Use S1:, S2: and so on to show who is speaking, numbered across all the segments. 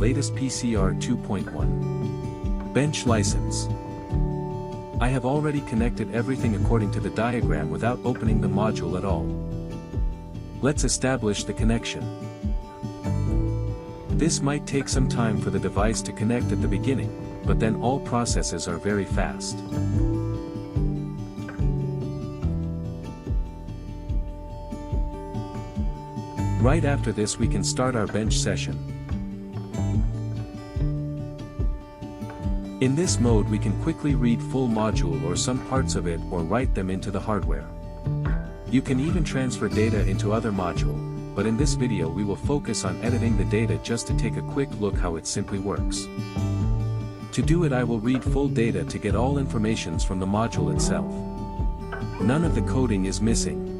S1: latest PCR 2.1 bench license. I have already connected everything according to the diagram without opening the module at all. Let's establish the connection. This might take some time for the device to connect at the beginning, but then all processes are very fast. Right after this we can start our bench session. In this mode we can quickly read full module or some parts of it or write them into the hardware. You can even transfer data into other module, but in this video we will focus on editing the data just to take a quick look how it simply works. To do it I will read full data to get all informations from the module itself. None of the coding is missing.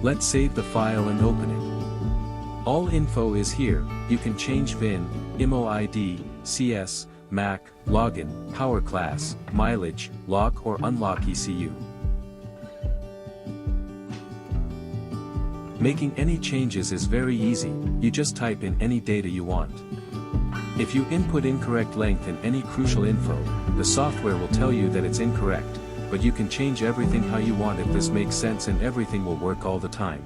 S1: Let's save the file and open it. All info is here. You can change VIN, IMMO ID, CS, MAC, login, power class, mileage, lock or unlock ECU. Making any changes is very easy, you just type in any data you want. If you input incorrect length in any crucial info, the software will tell you that it's incorrect, but you can change everything how you want if this makes sense and everything will work all the time.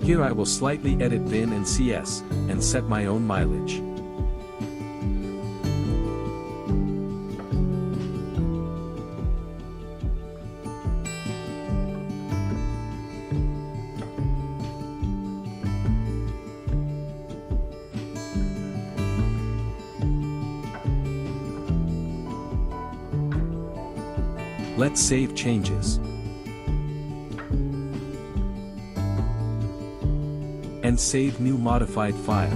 S1: Here I will slightly edit VIN and CS, and set my own mileage. Let's save changes. And save new modified file.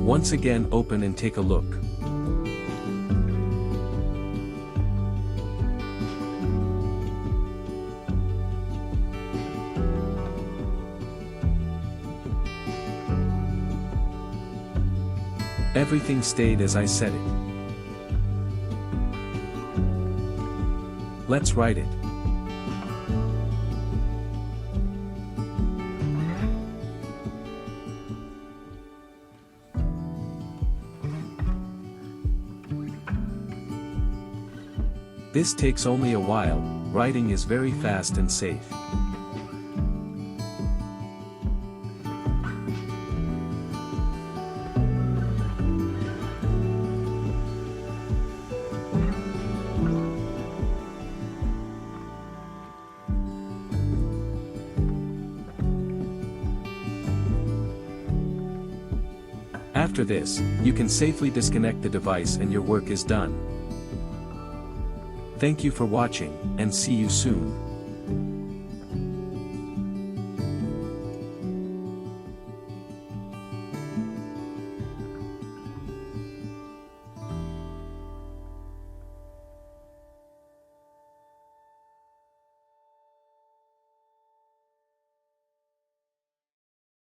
S1: Once again open and take a look. Everything stayed as I said it. Let's write it. This takes only a while, writing is very fast and safe. After this, you can safely disconnect the device and your work is done. Thank you for watching, and see you soon.